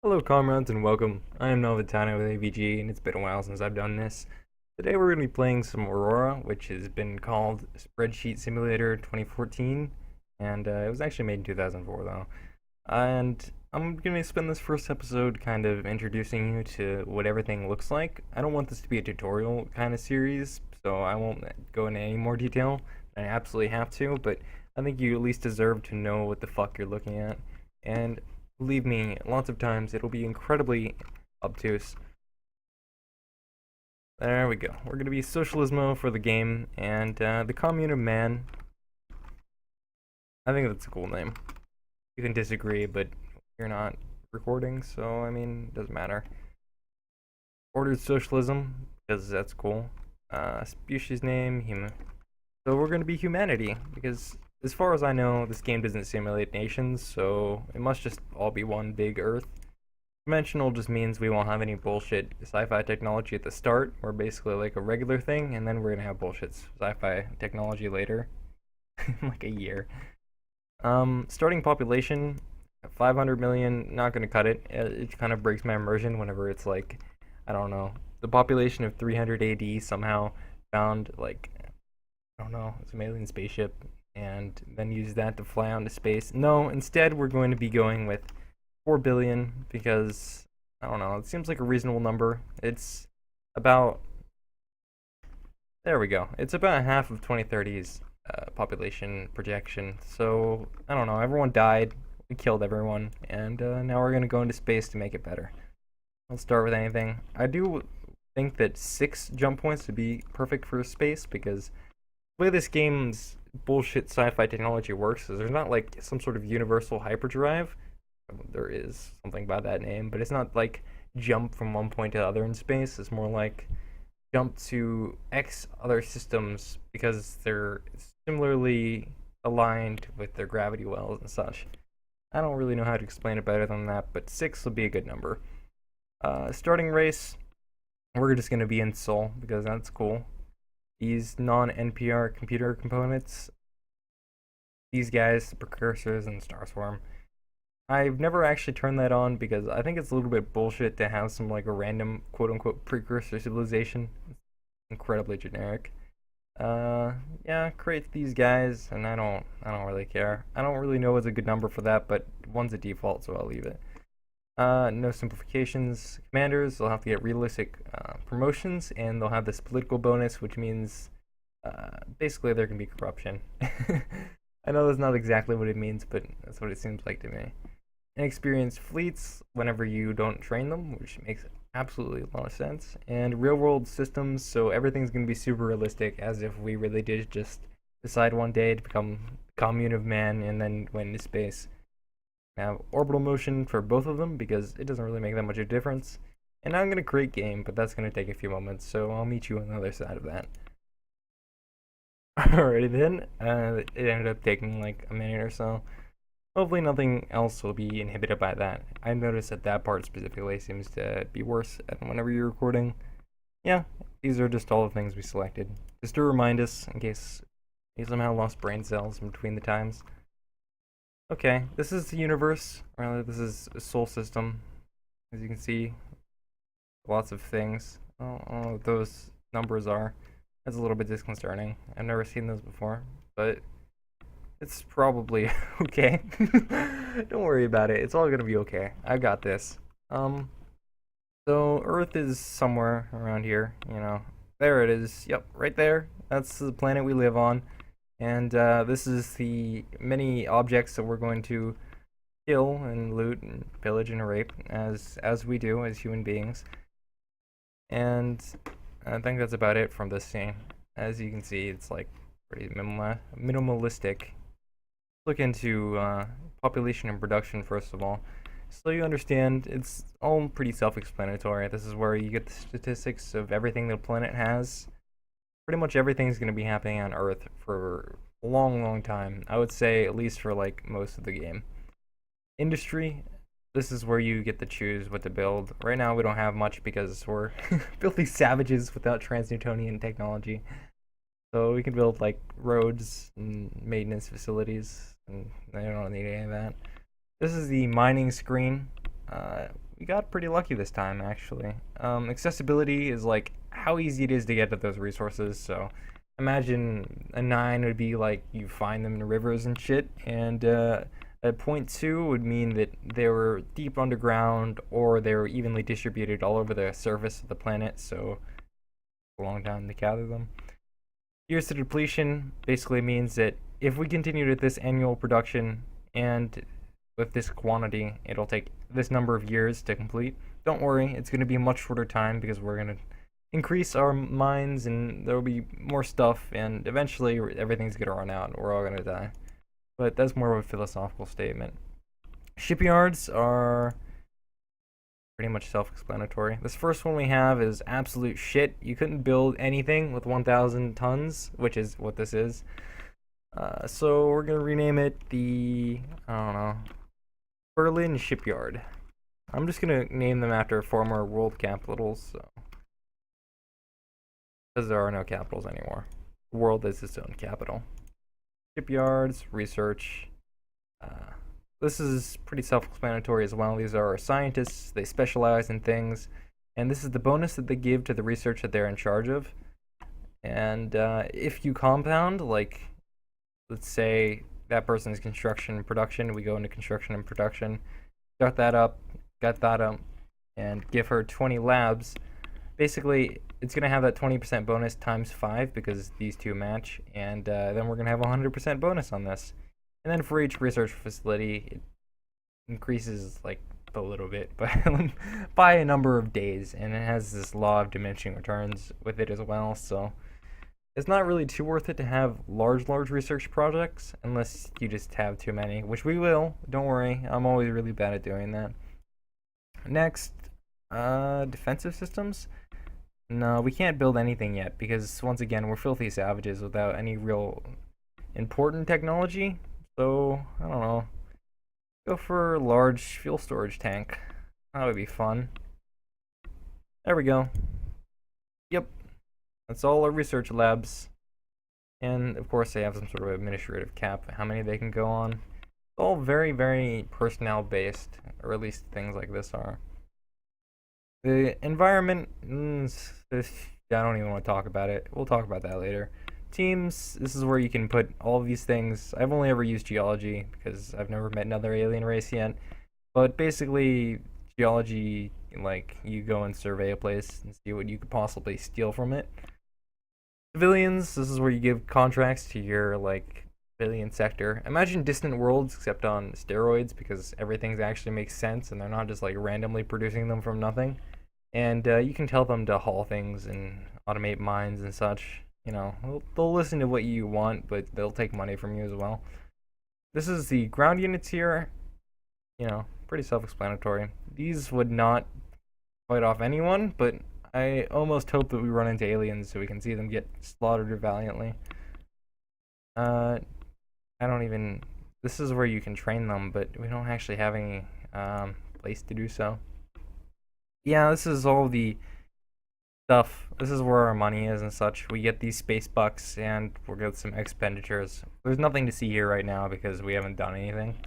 Hello comrades and welcome. I am Novatano with AVG and it's been a while since I've done this. Today we're going to be playing some Aurora, which has been called Spreadsheet Simulator 2014, and it was actually made in 2004 though. And I'm going to spend this first episode kind of introducing you to what everything looks like. I don't want this to be a tutorial kind of series, so I won't go into any more detail than I absolutely have to, but I think you at least deserve to know what the fuck you're looking at. And believe me, lots of times it'll be incredibly obtuse. There we go. We're going to be Socialismo for the game, and the Commune of Man. I think that's a cool name. You can disagree, but you're not recording, so I mean, it doesn't matter. Ordered Socialism, because that's cool. Species name, human. So we're going to be humanity, because as far as I know, this game doesn't simulate nations, so it must just all be one big Earth. Conventional just means we won't have any bullshit sci-fi technology at the start. We're basically like a regular thing, and then we're gonna have bullshit sci-fi technology later. Like a year. Starting population, 500 million, not gonna cut it. It kind of breaks my immersion whenever it's like, I don't know, the population of 300 AD somehow found like, I don't know, some alien spaceship and then use that to fly out into space. No, instead we're going to be going with 4 billion because, I don't know, it seems like a reasonable number. It's about, there we go. It's about half of 2030's population projection. So, I don't know, everyone died, we killed everyone, and now we're going to go into space to make it better. Let's start with anything. I do think that 6 jump points would be perfect for space because the way this game's bullshit sci-fi technology works is there's not like some sort of universal hyperdrive. There is something by that name, but it's not like jump from one point to the other in space. It's more like jump to X other systems because they're similarly aligned with their gravity wells and such. I don't really know how to explain it better than that, but 6 will be a good number. Starting race, we're just going to be in Sol because that's cool. These non-NPR computer components, these guys, the precursors and Starswarm, I've never actually turned that on because I think it's a little bit bullshit to have some like a random quote-unquote precursor civilization. It's incredibly generic. Yeah, create these guys, and I don't really care. I don't really know what's a good number for that, but one's a default, so I'll leave it. No simplifications. Commanders, they'll have to get realistic promotions, and they'll have this political bonus, which means basically there can be corruption. I know that's not exactly what it means, but that's what it seems like to me. Inexperienced fleets, whenever you don't train them, which makes absolutely a lot of sense. And real-world systems, so everything's going to be super realistic, as if we really did just decide one day to become commune of man and then went into space. Now, orbital motion for both of them because it doesn't really make that much of a difference. And now I'm going to create game, but that's going to take a few moments, so I'll meet you on the other side of that. Alrighty then, it ended up taking like a minute or so. Hopefully nothing else will be inhibited by that. I noticed that that part specifically seems to be worse whenever you're recording. Yeah, these are just all the things we selected. Just to remind us, in case we somehow lost brain cells in between the times. Okay, this is the universe, or rather this is a solar system. As you can see, lots of things. I don't know what those numbers are. That's a little bit disconcerting. I've never seen those before, but it's probably okay. Don't worry about it. It's all gonna be okay. I got this. So Earth is somewhere around here, you know. There it is. Yep, right there. That's the planet we live on. And this is the many objects that we're going to kill and loot and pillage and rape as we do as human beings. And I think that's about it from this scene. As you can see, it's like pretty minimalistic. Look into population and production first of all. So you understand, it's all pretty self-explanatory. This is where you get the statistics of everything the planet has. Pretty much everything's going to be happening on Earth for a long time. I would say at least for like most of the game. Industry, this is where you get to choose what to build. Right now we don't have much because we're filthy savages without trans-Newtonian technology. So we can build like roads and maintenance facilities, and I don't need any of that. This is the mining screen. we got pretty lucky this time, actually. Accessibility is like how easy it is to get to those resources, so imagine a 9 would be like you find them in rivers and shit, and a point 2 would mean that they were deep underground or they were evenly distributed all over the surface of the planet, so a long time to gather them. Years to depletion basically means that if we continued at this annual production and with this quantity, it'll take this number of years to complete. Don't worry, it's going to be a much shorter time because we're going to increase our mines and there will be more stuff, and eventually everything's going to run out and we're all going to die. But that's more of a philosophical statement. Shipyards are pretty much self-explanatory. This first one we have is absolute shit. You couldn't build anything with 1,000 tons, which is what this is. So we're going to rename it the, I don't know, Berlin Shipyard. I'm just going to name them after former world capitals, so, because there are no capitals anymore. The world is its own capital. Shipyards, research. This is pretty self-explanatory as well. These are scientists. They specialize in things, and this is the bonus that they give to the research that they're in charge of. And if you compound, like, let's say that person's construction and production, we go into construction and production, start that up, get that up, and give her 20 labs. Basically, it's going to have that 20% bonus times 5 because these two match, and then we're going to have a 100% bonus on this. And then for each research facility, it increases like a little bit, but by a number of days, and it has this law of diminishing returns with it as well, so it's not really too worth it to have large research projects unless you just have too many, which we will, don't worry, I'm always really bad at doing that. Next, defensive systems. No, we can't build anything yet because, once again, we're filthy savages without any real important technology. So, I don't know. Go for a large fuel storage tank. That would be fun. There we go. Yep. That's all our research labs. And, of course, they have some sort of administrative cap, how many they can go on. It's all very, very personnel-based, or at least things like this are. The environment, I don't even want to talk about it. We'll talk about that later. Teams, this is where you can put all of these things. I've only ever used geology because I've never met another alien race yet. But basically, geology, like, you go and survey a place and see what you could possibly steal from it. Civilians, this is where you give contracts to your, like, civilian sector. Imagine Distant Worlds, except on steroids, because everything actually makes sense and they're not just, like, randomly producing them from nothing. And you can tell them to haul things and automate mines and such. You know, they'll listen to what you want, but they'll take money from you as well. This is the ground units here. You know, pretty self-explanatory. These would not fight off anyone, but I almost hope that we run into aliens so we can see them get slaughtered valiantly. I don't even... This is where you can train them, but we don't actually have any place to do so. Yeah, this is all the stuff. This is where our money is and such. We get these space bucks and we'll get some expenditures. There's nothing to see here right now because we haven't done anything.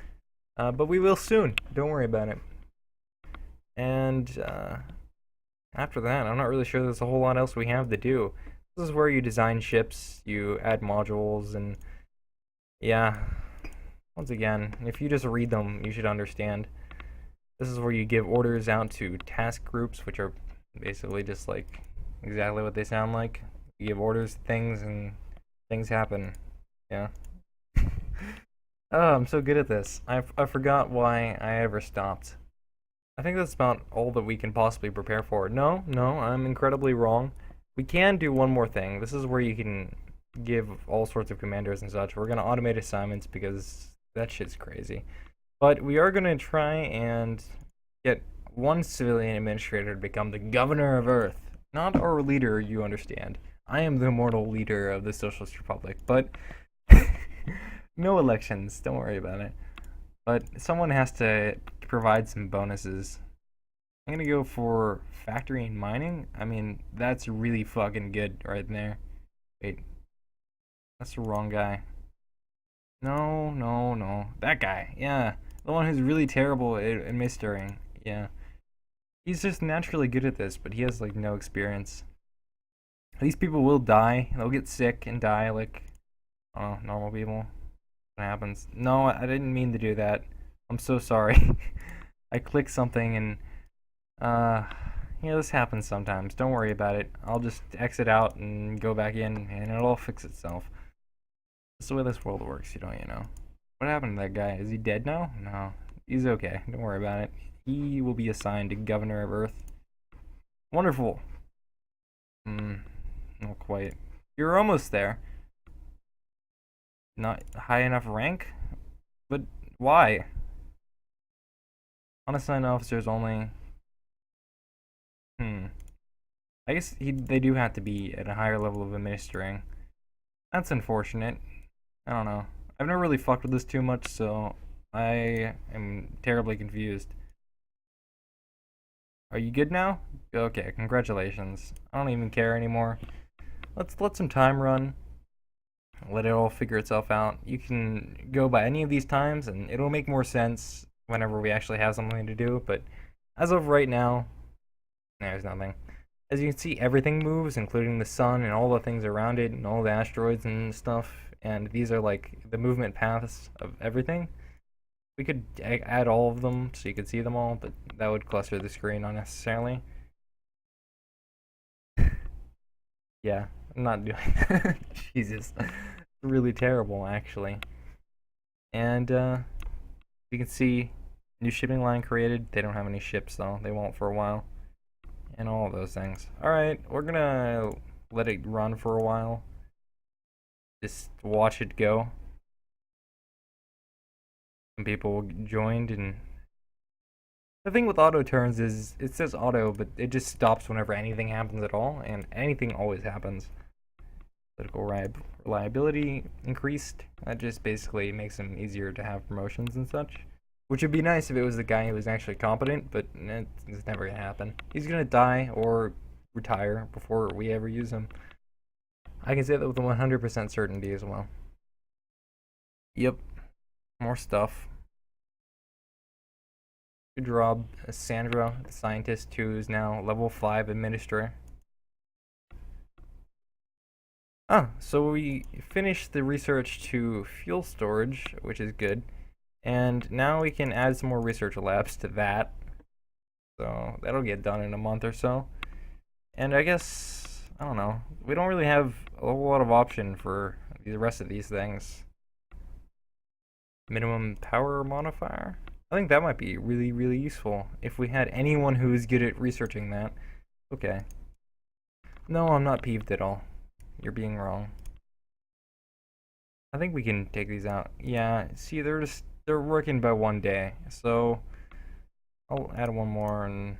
But we will soon. Don't worry about it. And after that, I'm not really sure there's a whole lot else we have to do. This is where you design ships, you add modules, and yeah. Once again, if you just read them, you should understand. This is where you give orders out to task groups, which are basically just like exactly what they sound like. You give orders to things and things happen. Yeah. Oh, I'm so good at this. I forgot why I ever stopped. I think that's about all that we can possibly prepare for. No, I'm incredibly wrong. We can do one more thing. This is where you can give all sorts of commanders and such. We're going to automate assignments because that shit's crazy. But we are going to try and get one civilian administrator to become the governor of Earth. Not our leader, you understand. I am the immortal leader of the Socialist Republic, but no elections, don't worry about it. But someone has to provide some bonuses. I'm going to go for factory and mining. I mean, that's really fucking good right there. Wait, that's the wrong guy. No. That guy, yeah. The one who's really terrible at mistering. Yeah. He's just naturally good at this, but he has like no experience. These people will die. They'll get sick and die like, oh, normal people. What happens? No, I didn't mean to do that. I'm so sorry. I clicked something and this happens sometimes. Don't worry about it. I'll just exit out and go back in and it'll all fix itself. That's the way this world works, you know. What happened to that guy? Is he dead now? No. He's okay. Don't worry about it. He will be assigned to Governor of Earth. Wonderful. Not quite. You're almost there. Not high enough rank? But why? Unassigned officers only. I guess they do have to be at a higher level of administering. That's unfortunate. I don't know. I've never really fucked with this too much, so I am terribly confused. Are you good now? Okay, congratulations. I don't even care anymore. Let's let some time run. Let it all figure itself out. You can go by any of these times and it'll make more sense whenever we actually have something to do, but as of right now, there's nothing. As you can see, everything moves, including the sun and all the things around it and all the asteroids and stuff, and these are like the movement paths of everything. We could add all of them so you could see them all, but that would cluster the screen unnecessarily. Yeah, I'm not doing that. Jesus. Really terrible, actually. And, you can see, new shipping line created. They don't have any ships, though. They won't for a while. And all of those things. Alright, we're gonna let it run for a while. Just watch it go. Some people joined, and the thing with auto turns is it says auto, but it just stops whenever anything happens at all, and anything always happens. Political reliability increased. That just basically makes him easier to have promotions and such. Which would be nice if it was the guy who was actually competent, but it's never gonna happen. He's gonna die or retire before we ever use him. I can say that with 100% certainty as well. Yep. More stuff. Good job, Sandra, the scientist who is now level 5 administrator. So we finished the research to fuel storage, which is good. And now we can add some more research labs to that. So that'll get done in a month or so. And I guess, I don't know, we don't really have a whole lot of option for the rest of these things. Minimum power modifier? I think that might be really, really useful if we had anyone who is good at researching that. Okay. No, I'm not peeved at all. You're being wrong. I think we can take these out. Yeah, see, they're working by one day, so I'll add one more and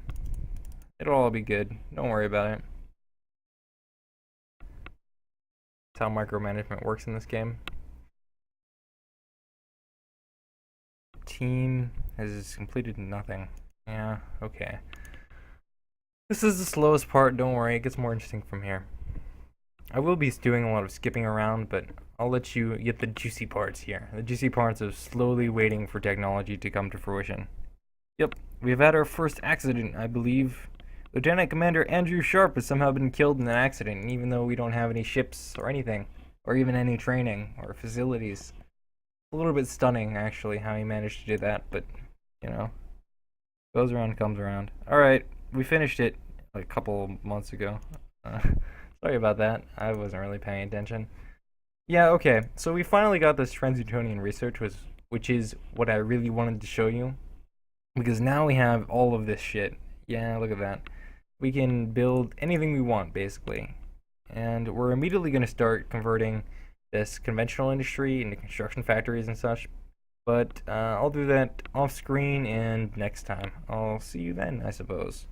it'll all be good. Don't worry about it. That's how micromanagement works in this game. Team has completed nothing. Yeah, okay. This is the slowest part, don't worry, it gets more interesting from here. I will be doing a lot of skipping around, but I'll let you get the juicy parts here. The juicy parts of slowly waiting for technology to come to fruition. Yep, we've had our first accident, I believe. Lieutenant Commander Andrew Sharp has somehow been killed in an accident, even though we don't have any ships or anything, or even any training or facilities. A little bit stunning, actually, how he managed to do that, but, you know, goes around, comes around. Alright, we finished it like a couple months ago. Sorry about that. I wasn't really paying attention. Yeah, okay. So we finally got this Trans-Newtonian research, which is what I really wanted to show you. Because now we have all of this shit. Yeah, look at that. We can build anything we want, basically. And we're immediately going to start converting this conventional industry into construction factories and such. But I'll do that off screen and next time. I'll see you then, I suppose.